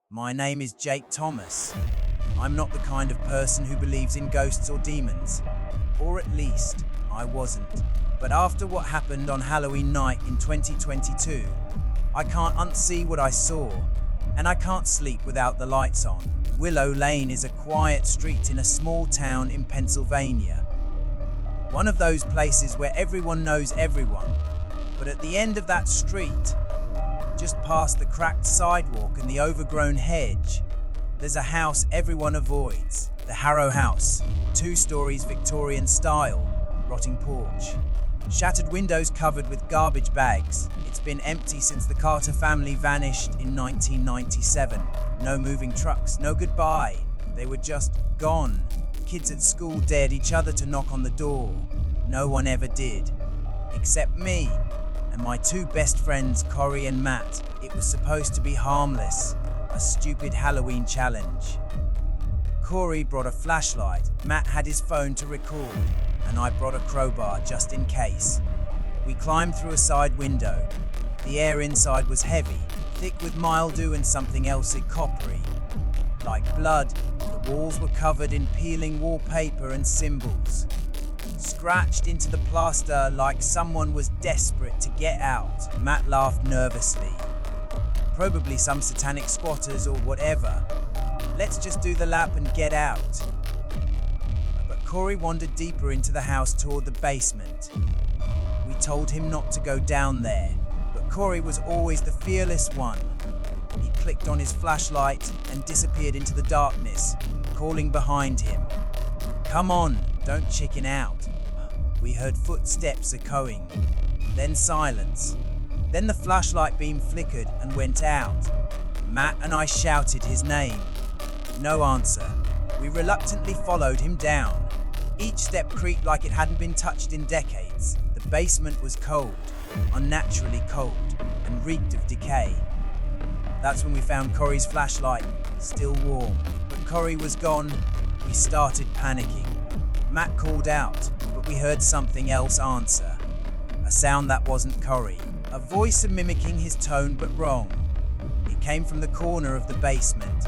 My name is Jake Thomas. I'm not the kind of person who believes in ghosts or demons. Or at least, I wasn't. But after what happened on Halloween night in 2022, I can't unsee what I saw, and I can't sleep without the lights on. Willow Lane is a quiet street in a small town in Pennsylvania. One of those places where everyone knows everyone. But at the end of that street, just past the cracked sidewalk and the overgrown hedge, there's a house everyone avoids. The Harrow House, 2 stories Victorian style, rotting porch. Shattered windows covered with garbage bags. It's been empty since the Carter family vanished in 1997. No moving trucks, no goodbye. They were just gone. Kids at school dared each other to knock on the door. No one ever did. Except me and my 2 best friends, Corey and Matt. It was supposed to be harmless, a stupid Halloween challenge. Corey brought a flashlight, Matt had his phone to record, and I brought a crowbar just in case. We climbed through a side window. The air inside was heavy, thick with mildew and something else coppery. Like blood, the walls were covered in peeling wallpaper and symbols. Scratched into the plaster like someone was desperate to get out. Matt laughed nervously. Probably some satanic squatters or whatever. Let's just do the lap and get out. But Corey wandered deeper into the house toward the basement. We told him not to go down there, but Corey was always the fearless one. He clicked on his flashlight and disappeared into the darkness, calling behind him. Come on, don't chicken out. We heard footsteps echoing, then silence. Then the flashlight beam flickered and went out. Matt and I shouted his name. No answer. We reluctantly followed him down. Each step creaked like it hadn't been touched in decades. The basement was cold, unnaturally cold, and reeked of decay. That's when we found Corey's flashlight, still warm. But Corey was gone. We started panicking. Matt called out, but we heard something else answer. A sound that wasn't Corey. A voice mimicking his tone but wrong. It came from the corner of the basement.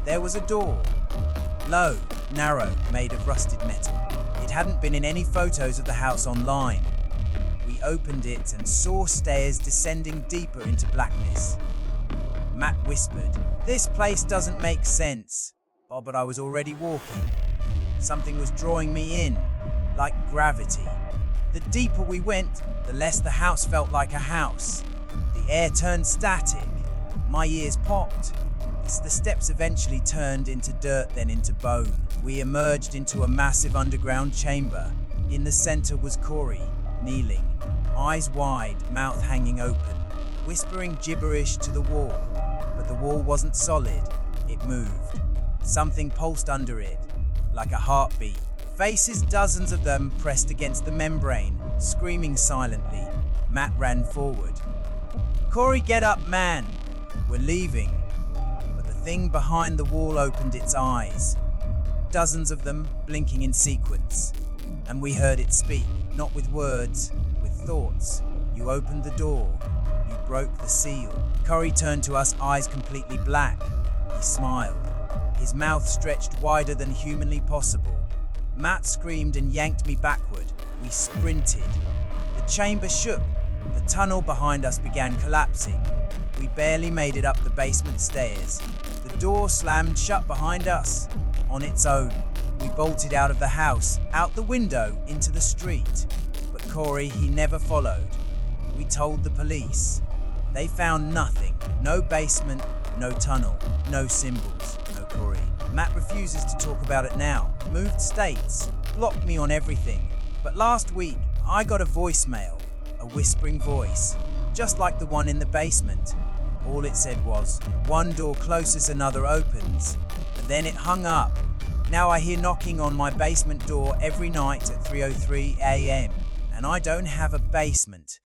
There was a door. Low, narrow, made of rusted metal. It hadn't been in any photos of the house online. We opened it and saw stairs descending deeper into blackness. Matt whispered, "This place doesn't make sense." Oh, but I was already walking. Something was drawing me in, like gravity. The deeper we went, the less the house felt like a house. The air turned static. My ears popped. The steps eventually turned into dirt, then into bone. We emerged into a massive underground chamber. In the center was Corey, kneeling, eyes wide, mouth hanging open, whispering gibberish to the wall. But the wall wasn't solid. It moved. Something pulsed under it, like a heartbeat. Faces, dozens of them, pressed against the membrane, screaming silently. Matt ran forward. "Corey, get up, man! We're leaving." But the thing behind the wall opened its eyes. Dozens of them, blinking in sequence. And we heard it speak, not with words, with thoughts. "You opened the door. You broke the seal." Corey turned to us, eyes completely black. He smiled. His mouth stretched wider than humanly possible. Matt screamed and yanked me backward. We sprinted. The chamber shook. The tunnel behind us began collapsing. We barely made it up the basement stairs. The door slammed shut behind us. On its own, we bolted out of the house, out the window, into the street. But Corey, he never followed. We told the police. They found nothing. No basement, no tunnel, no symbols, no Corey. Matt refuses to talk about it now. Moved states, blocked me on everything. But last week, I got a voicemail, a whispering voice, just like the one in the basement. All it said was, "One door closes, another opens." But then it hung up. Now I hear knocking on my basement door every night at 3:03 a.m. And I don't have a basement.